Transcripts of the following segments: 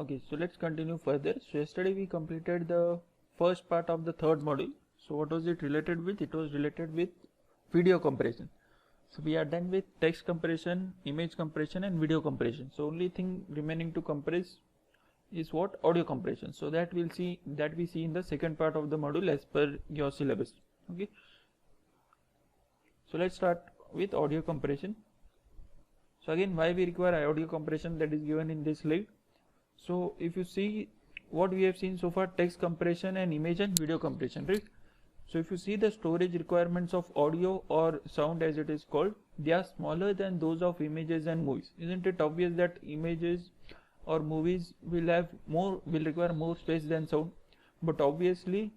Okay, so let's continue further. So yesterday we completed the first part of the third module. So what was it related with? It was related with video compression. So we are done with text compression, image compression and video compression. So only thing remaining to compress is what? Audio compression. So that we see in the second part of the module as per your syllabus. Okay. So let's start with audio compression. So again, why we require audio compression, that is given in this slide. So if you see what we have seen so far, text compression and image and video compression, right? So if you see the storage requirements of audio or sound as it is called, they are smaller than those of images and movies. Isn't it obvious that images or movies will require more space than sound? But obviously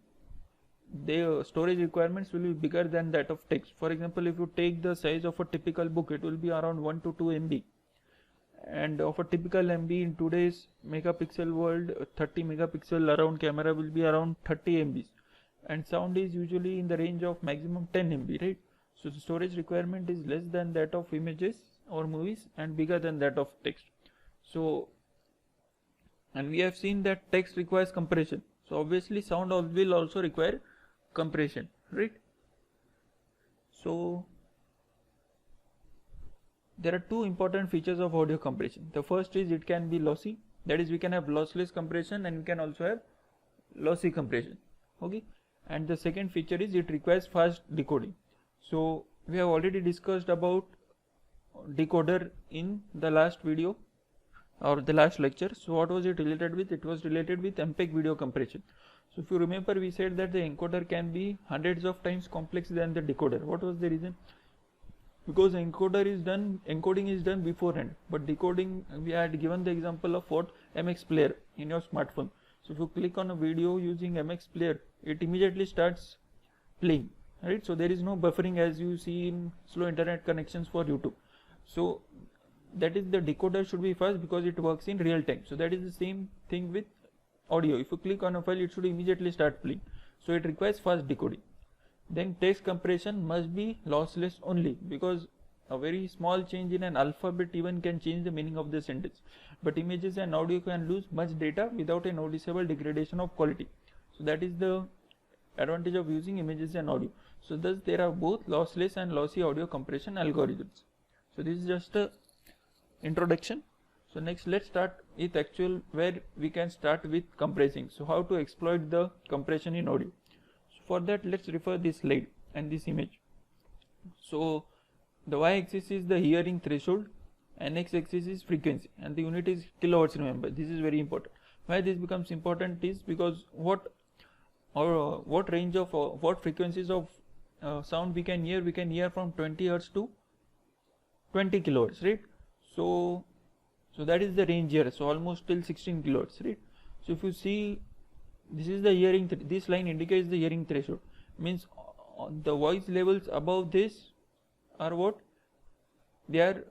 their storage requirements will be bigger than that of text. For example, if you take the size of a typical book, it will be around 1 to 2 MB. And of a typical MB in today's megapixel world, 30 megapixel around camera will be around 30 MBs, and sound is usually in the range of maximum 10 MB, right? So the storage requirement is less than that of images or movies and bigger than that of text. So, and we have seen that text requires compression, so obviously sound will also require compression, right? So there are two important features of audio compression. The first is it can be lossy, that is we can have lossless compression and we can also have lossy compression. Okay, and the second feature is it requires fast decoding. So we have already discussed about decoder in the last video or the last lecture. So what was it related with? It was related with MPEG video compression. So if you remember, we said that the encoder can be hundreds of times complex than the decoder. What was the reason? Because encoding is done beforehand, but decoding, we had given the example of what? MX player in your smartphone. So if you click on a video using MX player, it immediately starts playing, right? So there is no buffering as you see in slow internet connections for YouTube. So that is, the decoder should be fast because it works in real time. So that is the same thing with audio. If you click on a file, it should immediately start playing. So it requires fast decoding. Then text compression must be lossless only, because a very small change in an alphabet even can change the meaning of the sentence. But images and audio can lose much data without a noticeable degradation of quality. So that is the advantage of using images and audio. So thus there are both lossless and lossy audio compression algorithms. So this is just a introduction. So next let's start with actual, where we can start with compressing. So how to exploit the compression in audio. For that, let's refer this slide and this image. So the y-axis is the hearing threshold and x-axis is frequency, and the unit is kilohertz. Remember, this is very important. Why this becomes important is because what range of what frequencies of sound we can hear from 20 hertz to 20 kilohertz, right? So that is the range here. So almost till 16 kilohertz, right? So if you see, this is the hearing, this line indicates the hearing threshold, means the voice levels above this are what? They are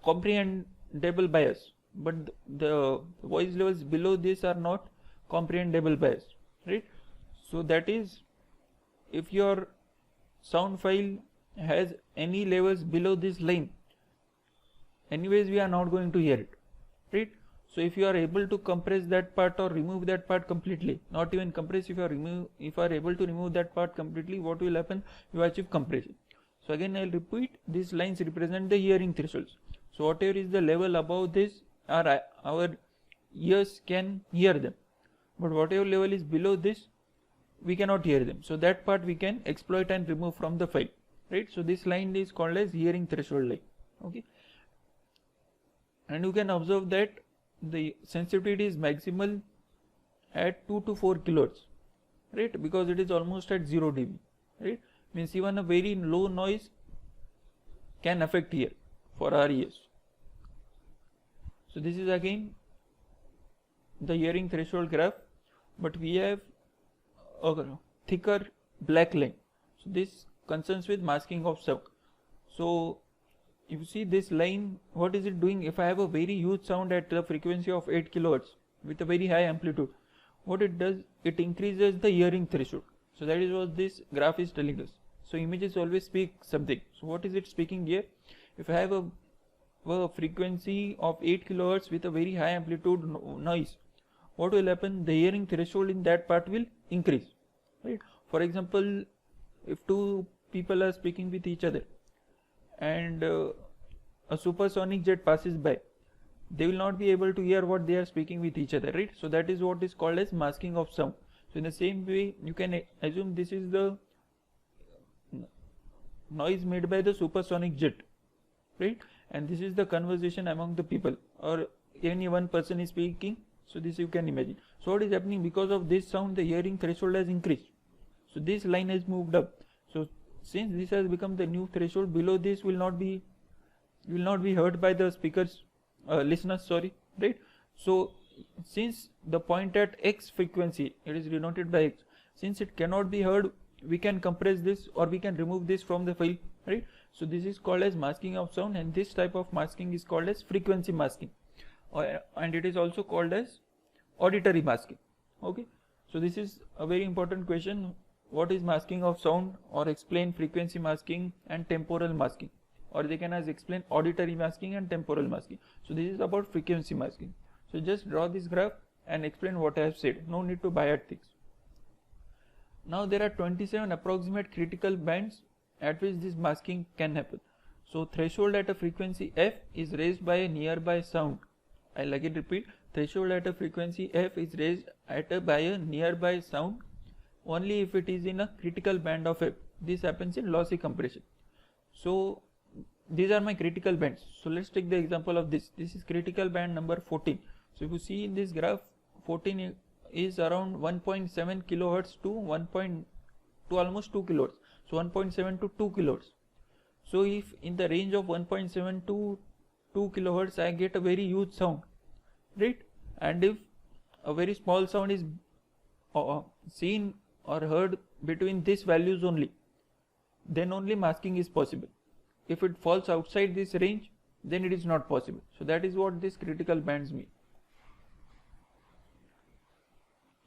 comprehensible bias, but the voice levels below this are not comprehensible bias, right? So that is, if your sound file has any levels below this line, anyways we are not going to hear it, right? So if you are able to compress that part or remove that part completely, not even compress, if you are able to remove that part completely, what will happen? You achieve compression. So again I will repeat, these lines represent the hearing thresholds. So whatever is the level above this, our ears can hear them, but whatever level is below this, we cannot hear them. So that part we can exploit and remove from the file, right? So this line is called as hearing threshold line. Okay, and you can observe that the sensitivity is maximal at 2 to 4 kilohertz, right? Because it is almost at 0 dB, right? Means even a very low noise can affect ear for our ears. So this is again the hearing threshold graph, but we have a thicker black line. So this concerns with masking of sound. So you see this line, what is it doing? If I have a very huge sound at the frequency of 8 kilohertz with a very high amplitude, what it does, it increases the hearing threshold. So that is what this graph is telling us. So images always speak something. So what is it speaking here? If I have a a frequency of 8 kilohertz with a very high amplitude noise, what will happen? The hearing threshold in that part will increase, right? For example, if two people are speaking with each other and a supersonic jet passes by, they will not be able to hear what they are speaking with each other, right? So that is what is called as masking of sound. So in the same way, you can assume this is the noise made by the supersonic jet, right? And this is the conversation among the people, or any one person is speaking. So this you can imagine. So what is happening? Because of this sound, the hearing threshold has increased. So this line has moved up. So since this has become the new threshold, below this will not be heard by the speakers, listeners, sorry, right? So since the point at X frequency, it is denoted by X, since it cannot be heard, we can compress this or we can remove this from the file, right? So this is called as masking of sound, and this type of masking is called as frequency masking, and it is also called as auditory masking. Okay, so this is a very important question. What is masking of sound? Or explain frequency masking and temporal masking, or they can as explain auditory masking and temporal masking. So this is about frequency masking. So just draw this graph and explain what I have said. No need to buy at things. Now there are 27 approximate critical bands at which this masking can happen. So threshold at a frequency f is raised by a nearby sound. I'll again repeat, threshold at a frequency f is raised by a nearby sound only if it is in a critical band of f. This happens in lossy compression. So these are my critical bands. So let's take the example of this. This is critical band number 14. So if you see in this graph, 14 is around 1.7 kilohertz to almost 2 kilohertz. So 1.7 to 2 kilohertz. So if in the range of 1.7 to 2 kilohertz I get a very huge sound, right? And if a very small sound is seen or heard between these values only, then only masking is possible. If it falls outside this range, then it is not possible. So that is what these critical bands mean.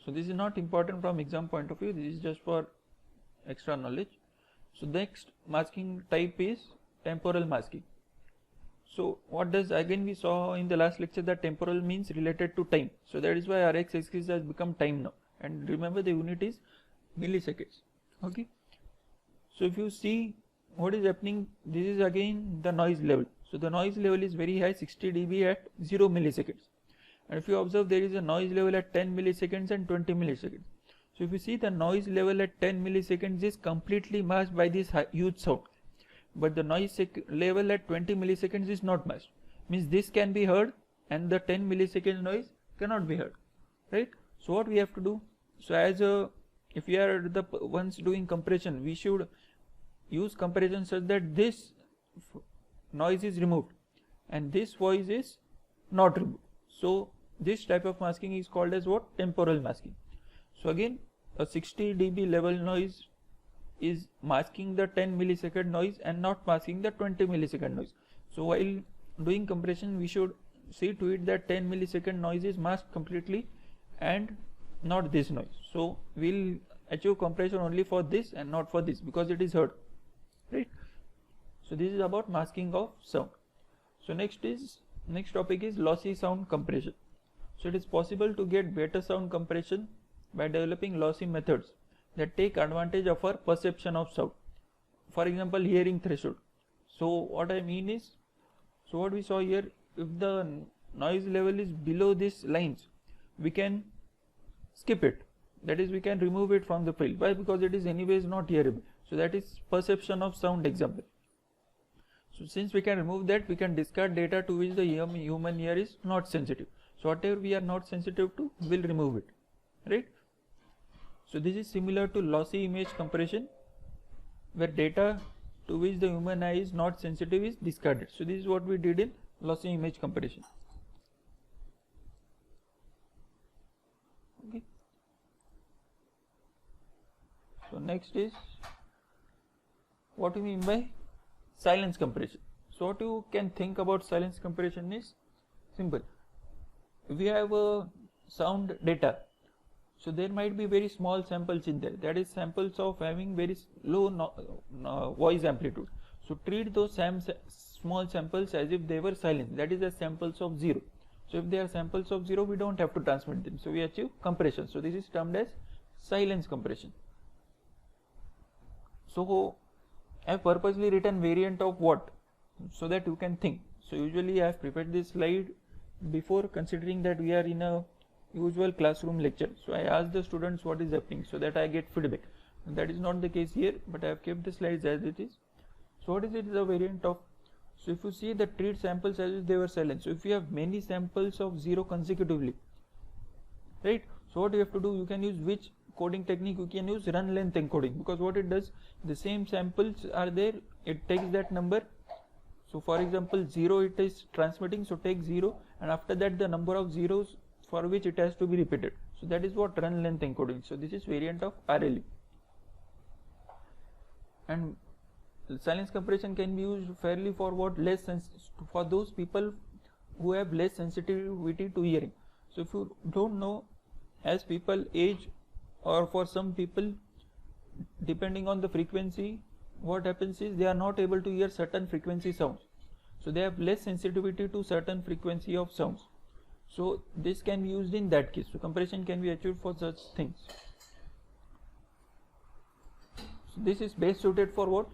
So this is not important from exam point of view, this is just for extra knowledge. So next masking type is temporal masking. So what does, again we saw in the last lecture that temporal means related to time. So that is why our x-axis has become time now, and remember the unit is milliseconds. Okay. So if you see what is happening, this is again the noise level. So the noise level is very high, 60 dB at 0 milliseconds. And if you observe, there is a noise level at 10 milliseconds and 20 milliseconds. So if you see, the noise level at 10 milliseconds is completely masked by this huge sound, but the noise level at 20 milliseconds is not masked. Means this can be heard and the 10 millisecond noise cannot be heard, right? So what we have to do? So as if we are the ones doing compression, we should use compression such that this noise is removed and this voice is not removed. So this type of masking is called as what? Temporal masking. So again, a 60 dB level noise is masking the 10 millisecond noise and not masking the 20 millisecond noise. So while doing compression, we should see to it that 10 millisecond noise is masked completely and not this noise. So we'll achieve compression only for this and not for this, because it is heard, right? So this is about masking of sound. So next topic is lossy sound compression. So it is possible to get better sound compression by developing lossy methods that take advantage of our perception of sound. For example, hearing threshold. So what I mean is, so what we saw here, if the noise level is below these lines, we can skip it. That is, we can remove it from the file. Why? Because it is anyways not hearable. So that is perception of sound example. So since we can remove that, we can discard data to which the human ear is not sensitive. So whatever we are not sensitive to, we'll remove it, right? So this is similar to lossy image compression, where data to which the human eye is not sensitive is discarded. So this is what we did in lossy image compression. Okay. So next is what we mean by silence compression. So what you can think about silence compression is simple. We have a sound data, so there might be very small samples in there, that is samples of having very low voice amplitude. So treat those small samples as if they were silent, that is the samples of 0. So if they are samples of 0, we don't have to transmit them, so we achieve compression. So this is termed as silence compression. So I have purposely written variant of what, so that you can think. So usually I have prepared this slide before, considering that we are in a usual classroom lecture. So I ask the students what is happening, so that I get feedback. And that is not the case here, but I have kept the slides as it is. So what is it, the variant of? So if you see the treat samples as if they were silent. So if you have many samples of 0 consecutively, right? So what you have to do, you can use which coding technique? You can use run length encoding, because what it does, the same samples are there, it takes that number. So for example 0 it is transmitting, so take 0, and after that the number of zeros for which it has to be repeated. So that is what run length encoding. So this is variant of RLE. And silence compression can be used fairly for what, for those people who have less sensitivity to hearing. So if you don't know, as people age, or for some people depending on the frequency, what happens is they are not able to hear certain frequency sounds, so they have less sensitivity to certain frequency of sounds. So this can be used in that case. So compression can be achieved for such things. So this is best suited for what?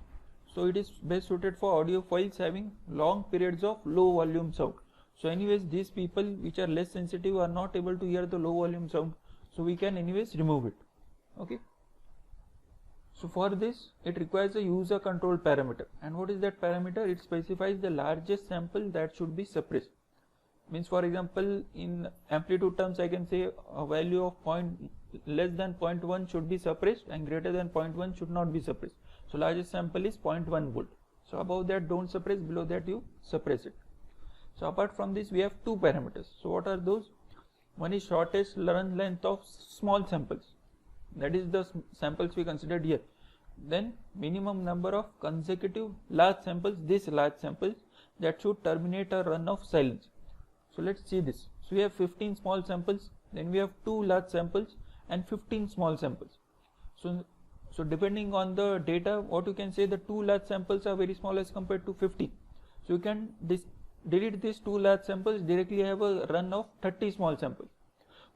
So it is best suited for audio files having long periods of low volume sound. So anyways, these people which are less sensitive are not able to hear the low volume sound, so we can anyways remove it. Okay. So for this it requires a user control parameter, and what is that parameter? It specifies the largest sample that should be suppressed. Means, for example, in amplitude terms I can say a value of less than 0.1 should be suppressed and greater than 0.1 should not be suppressed. So largest sample is 0.1 volt. So above that don't suppress, below that you suppress it. So apart from this we have two parameters. So what are those? One is shortest run length of small samples, that is the samples we considered here. Then minimum number of consecutive large samples, these large samples that should terminate a run of silence. So let's see this. So we have 15 small samples, then we have 2 large samples and 15 small samples. So depending on the data, what you can say, the 2 large samples are very small as compared to 15. So you can delete these 2 large samples, directly have a run of 30 small samples.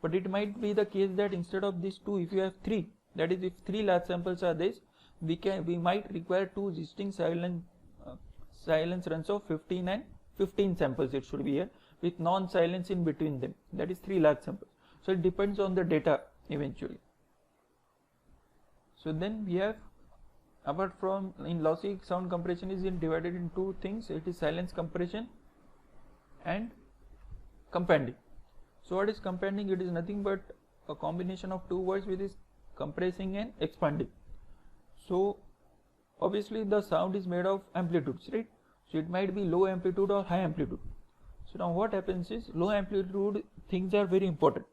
But it might be the case that instead of these 2, if you have 3, that is if 3 large samples are this, we might require 2 distinct silence runs of 15 and 15 samples it should be here, with non-silence in between them, that is 3 large samples. So it depends on the data eventually. So then we have, apart from, in lossy sound compression is divided in 2 things. It is silence compression and companding. So what is companding? It is nothing but a combination of 2 words, which is compressing and expanding. So obviously the sound is made of amplitudes, right? So it might be low amplitude or high amplitude. So now what happens is, low amplitude things are very important.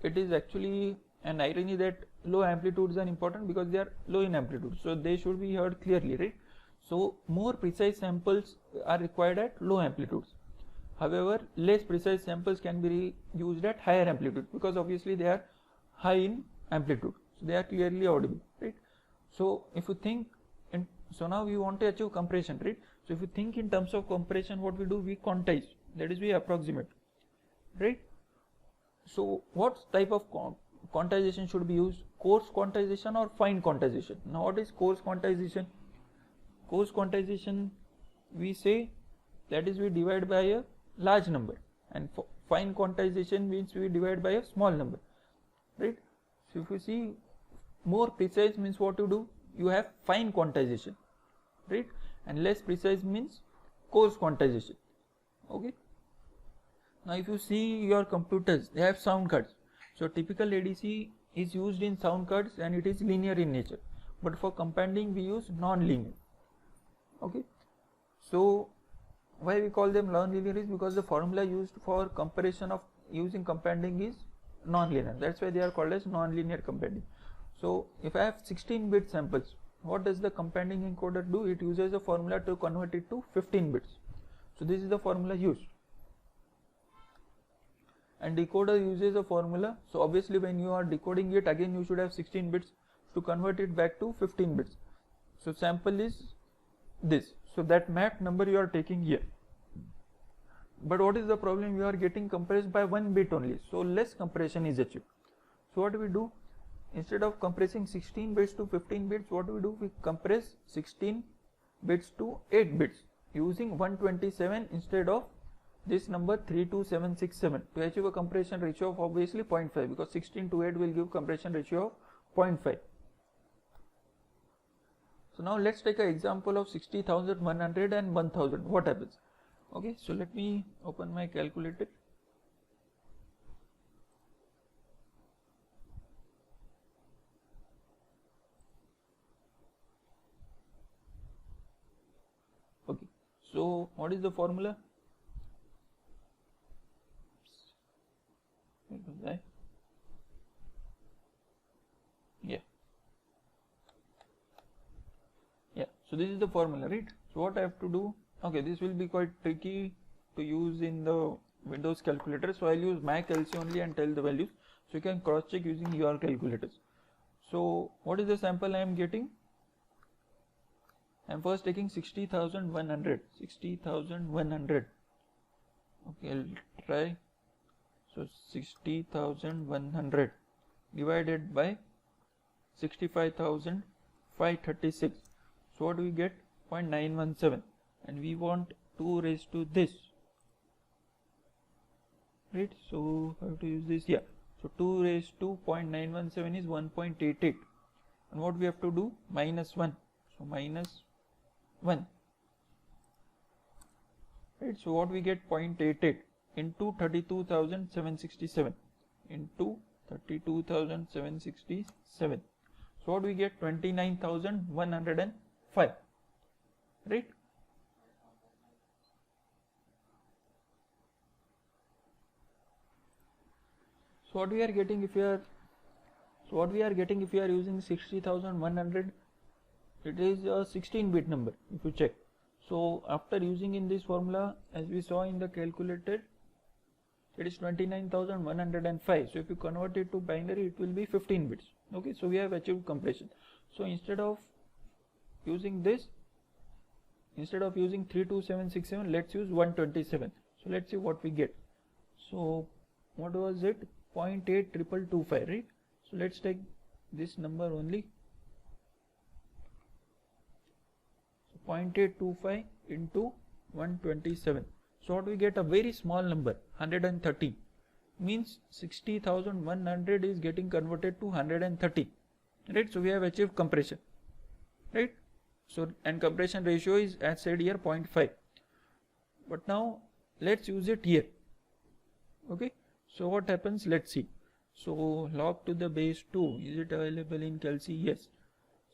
It is actually an irony that low amplitudes are important because they are low in amplitude, so they should be heard clearly, right? So more precise samples are required at low amplitudes. However, less precise samples can be used at higher amplitude, because obviously they are high in amplitude, so they are clearly audible, right? So if you think, so now we want to achieve compression, right? So if you think in terms of compression, what we do, we quantize, that is we approximate, right? So what type of quantization should be used? Coarse quantization or fine quantization? Now what is coarse quantization? Coarse quantization, we say, that is we divide by a large number, and fine quantization means we divide by a small number, right? So if you see, more precise means what you do, you have fine quantization, right? And less precise means coarse quantization. Okay. Now if you see your computers, they have sound cards. So typical ADC is used in sound cards and it is linear in nature, but for companding we use non-linear. Okay. So why we call them non-linear is because the formula used for comparison of using companding is non-linear. That's why they are called as non-linear companding. So if I have 16-bit samples, what does the companding encoder do? It uses a formula to convert it to 15 bits. So this is the formula used. And decoder uses a formula. So obviously when you are decoding it, again you should have 16 bits to convert it back to 15 bits. So sample is this. So that map number you are taking here. But what is the problem? You are getting compressed by 1 bit only, so less compression is achieved. So what do we do? Instead of compressing 16 bits to 15 bits, what do? We compress 16 bits to 8 bits using 127 instead of this number 32767 to achieve a compression ratio of obviously 0.5, because 16 to 8 will give compression ratio of 0.5. So now let's take an example of 60,100 and 1000. What happens? Okay, so let me open my calculator. Okay, so what is the formula? So this is the formula, right? So what I have to do? Okay, this will be quite tricky to use in the Windows calculator, so I'll use Mac LC only and tell the values, so you can cross check using your calculators. So what is the sample I am getting? I am first taking 60,100. Okay, I'll try. So 60,100 divided by 65,536. So what do we get? 0.917, and we want 2 raised to this, right? So I have to use this. Yeah, so 2 raised to 0.917 is 1.88, and what we have to do? Minus 1, so minus 1, right? So what we get? 0.88 into 32,767 into 32,767. So what we get? 29,105, right? So what we are getting if we are using 60,100, it is a 16-bit number if you check. So after using in this formula, as we saw in the calculator, it is 29,105. So if you convert it to binary, it will be 15 bits. Okay, so we have achieved compression. So instead of using 32767, let's use 127. So let's see what we get. So what was it? 0.8225, right? So let's take this number only. So 0.825 into 127. So what we get? A very small number, 113. Means 60,100 is getting converted to 130, right? So we have achieved compression, right? So and compression ratio is, as said here, 0.5. But now let's use it here. Okay, so what happens? Let's see. So log to the base 2, is it available in Calc? Yes.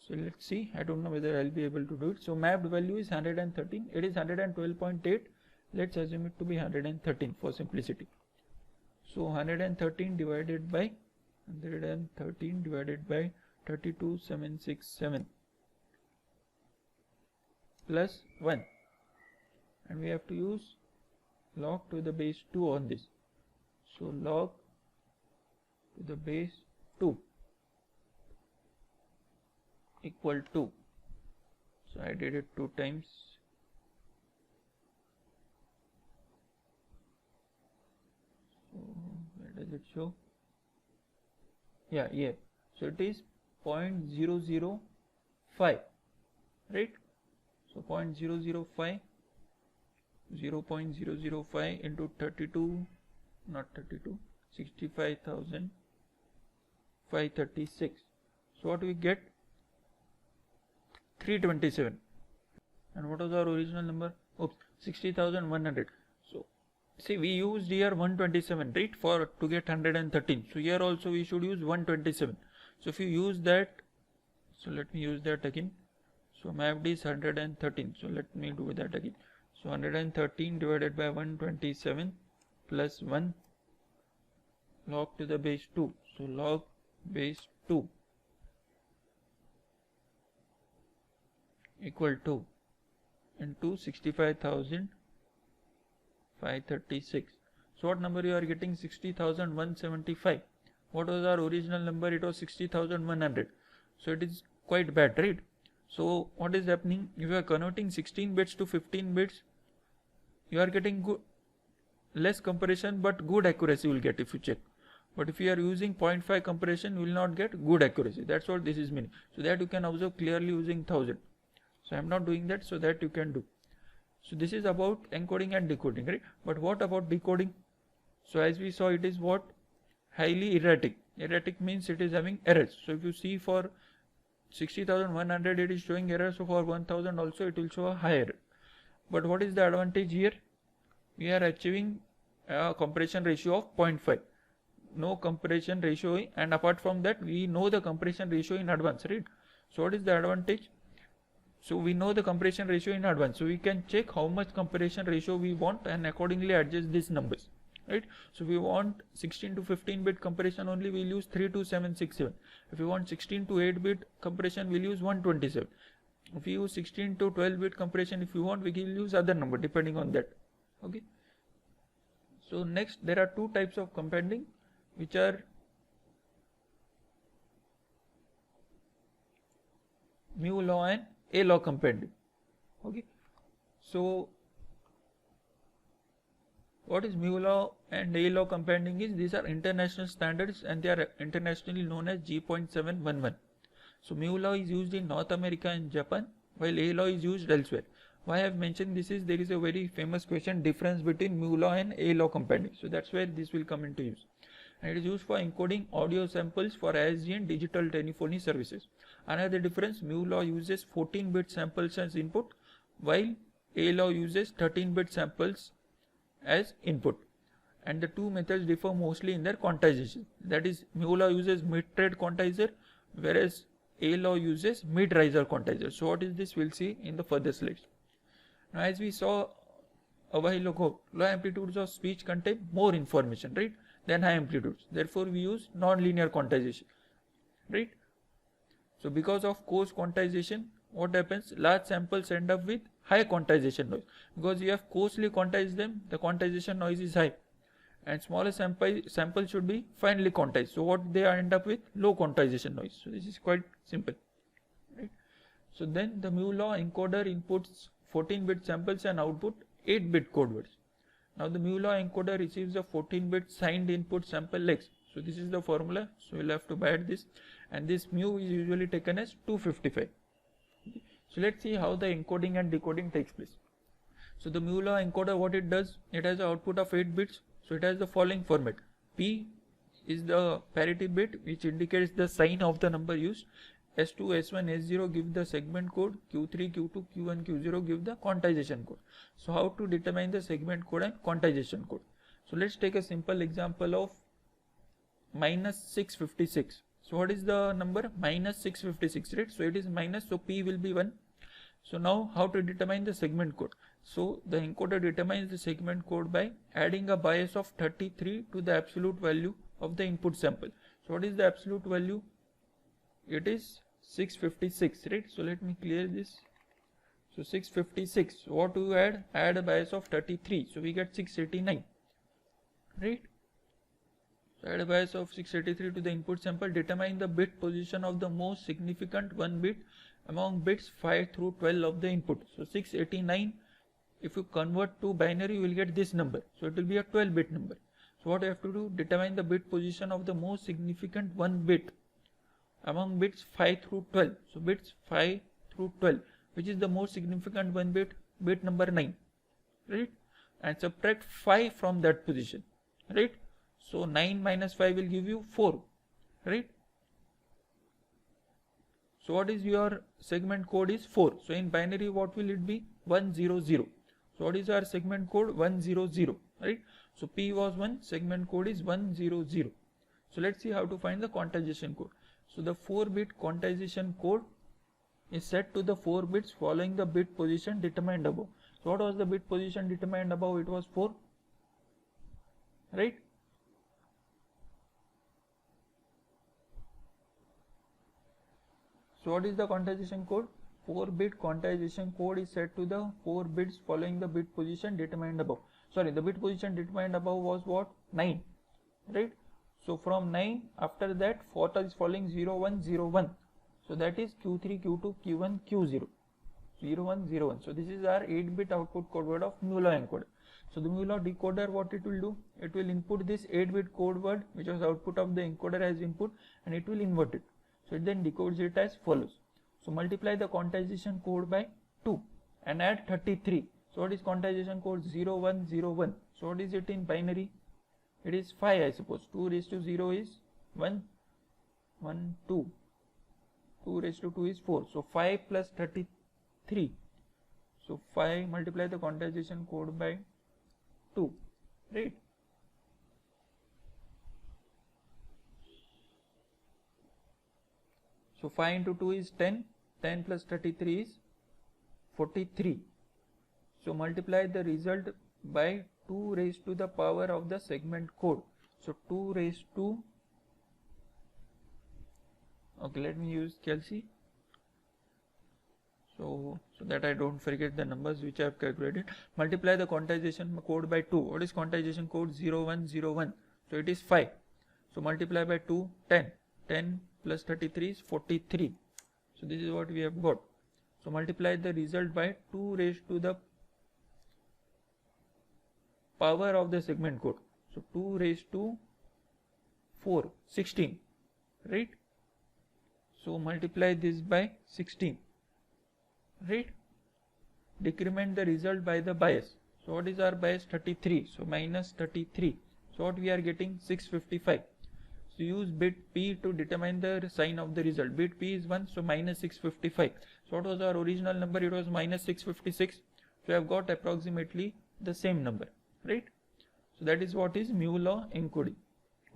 So let's see. I don't know whether I'll be able to do it. So mapped value is 113. It is 112.8. Let's assume it to be 113 for simplicity. So 113 divided by 32,767 plus 1, and we have to use log to the base 2 on this. So log to the base 2 equal to, so I did it 2 times. So where does it show? Yeah, so it is 0.005, right? So 0.005 into 65,536. So what we get? 327. And what was our original number? Oops, 60,100. So see, we used here 127, right, to get 113. So here also we should use 127. So if you use that, so let me use that again. So mapped is 113. So let me do that again. So 113 divided by 127 plus 1 log to the base 2. So log base 2 equal to into 65,536. So what number you are getting? 60,175. What was our original number? It was 60,100. So it is quite bad, right? So what is happening? If you are converting 16 bits to 15 bits, you are getting less compression but good accuracy will get if you check. But if you are using 0.5 compression, you will not get good accuracy. That's what this is meaning. So that you can observe clearly using 1000. So I am not doing that, so that you can do. So this is about encoding and decoding, right? But what about decoding? So as we saw, it is what? Highly erratic. Erratic means it is having errors. So if you see for 60,100 it is showing error, so for 1000 also it will show a high error. But what is the advantage here? We are achieving a compression ratio of 0.5. No compression ratio, and apart from that we know the compression ratio in advance, right? So what is the advantage? So we know the compression ratio in advance, so we can check how much compression ratio we want and accordingly adjust these numbers, right? So if we want 16 to 15 bit compression only, we'll use 32767. If we want 16 to 8 bit compression, we'll use 127. If we use 16 to 12 bit compression, if you want, we will use other number depending on that. Okay. So next, there are two types of compending, which are mu law and A law compending. Okay. So what is mu law and A law compending is, these are international standards and they are internationally known as G.711. So mu law is used in North America and Japan, while A law is used elsewhere. Why I have mentioned this is, there is a very famous question, difference between mu law and A law compending. So that's where this will come into use. And it is used for encoding audio samples for ISDN digital telephony services. Another difference, mu law uses 14-bit samples as input, while A law uses 13-bit samples as input. And the two methods differ mostly in their quantization. That is, mu law uses mid-thread quantizer, whereas A law uses mid-riser quantizer. So what is this? We'll see in the further slides. Now as we saw a while ago, low amplitudes of speech contain more information, right, than high amplitudes. Therefore we use non-linear quantization, right? So because of coarse quantization, what happens? Large samples end up with high quantization noise. Because you have coarsely quantized them, the quantization noise is high. And smaller sample should be finely quantized. So what they end up with? Low quantization noise. So this is quite simple, right? So then the mu law encoder inputs 14-bit samples and output 8-bit code words. Now the mu law encoder receives a 14-bit signed input sample X. So this is the formula. So we'll have to add this, and this mu is usually taken as 255. So let's see how the encoding and decoding takes place. So the mu law encoder, what it does, it has an output of 8 bits. So it has the following format. P is the parity bit, which indicates the sign of the number used. S2, S1, S0 give the segment code. Q3, Q2, Q1, Q0 give the quantization code. So how to determine the segment code and quantization code? So let's take a simple example of minus 656. So what is the number? Minus 656, right? So it is minus, so P will be 1. So now how to determine the segment code? So the encoder determines the segment code by adding a bias of 33 to the absolute value of the input sample. So what is the absolute value? It is 656, right? So let me clear this. So 656, what do you add? Add a bias of 33, so we get 689, right? So add a bias of 683 to the input sample, determine the bit position of the most significant one bit among bits 5 through 12 of the input. So 689, if you convert to binary, you will get this number. So it will be a 12-bit number. So what you have to do? Determine the bit position of the most significant one bit among bits 5 through 12. So bits 5 through 12, which is the most significant one bit? Bit number 9, right? And subtract 5 from that position, right? So 9 minus 5 will give you 4, right? So what is your segment code is 4. So in binary, what will it be? 100. So what is our segment code? 100, right? So P was 1, segment code is 100. So let's see how to find the quantization code. So the 4-bit quantization code is set to the 4 bits following the bit position determined above. So what was the bit position determined above? It was 4, right? So what is the quantization code? 4-bit quantization code is set to the 4 bits following the bit position determined above. Sorry, the bit position determined above was what? 9, right? So from 9, after that 4 is following 0, 1, 0, 1. So that is Q3, Q2, Q1, Q0, 01, 01. So this is our 8-bit output code word of MULO encoder. So the MULO decoder, what it will do? It will input this 8-bit code word which was output of the encoder as input, and it will invert it. So it then decodes it as follows. So multiply the quantization code by 2 and add 33. So what is quantization code? 0101. So what is it in binary? It is 5, I suppose. 2 raised to 0 is 1, 1, 2. 2 raised to 2 is 4. So 5 plus 33. So 5 multiply the quantization code by 2, right? So 5 into 2 is 10. 10 plus 33 is 43. So multiply the result by 2 raised to the power of the segment code. So 2 raised to, okay, let me use Kelsey, so that I don't forget the numbers which I have calculated. Multiply the quantization code by 2. What is quantization code? 0101. So it is 5. So multiply by 2, 10. 10 plus 33 is 43. So this is what we have got. So multiply the result by 2 raised to the power of the segment code. So 2 raised to 4, 16, right? So multiply this by 16, right? Decrement the result by the bias. So what is our bias? 33. So minus 33. So what we are getting? 655. So use bit P to determine the sign of the result. Bit P is 1, so minus 655. So what was our original number? It was minus 656. So I have got approximately the same number, right? So that is what is MULO encoding.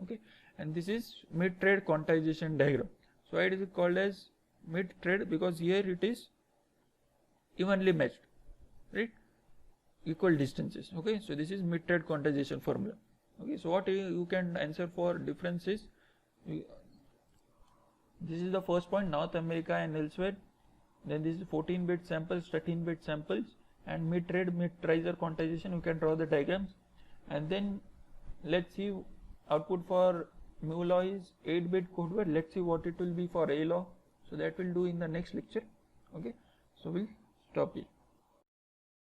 Okay, and this is mid-thread quantization diagram. So why it is called as mid-thread? Because here it is evenly matched, right? Equal distances. Okay, so this is mid-thread quantization formula. Okay, so what you can answer for differences? This is the first point, North America and elsewhere. Then this is 14-bit samples, 13-bit samples, and mid-thread, mid-riser quantization. You can draw the diagrams, and then let's see output for MULO is 8-bit code word. Let's see what it will be for ALO. So that we'll do in the next lecture. Okay, so we'll stop here.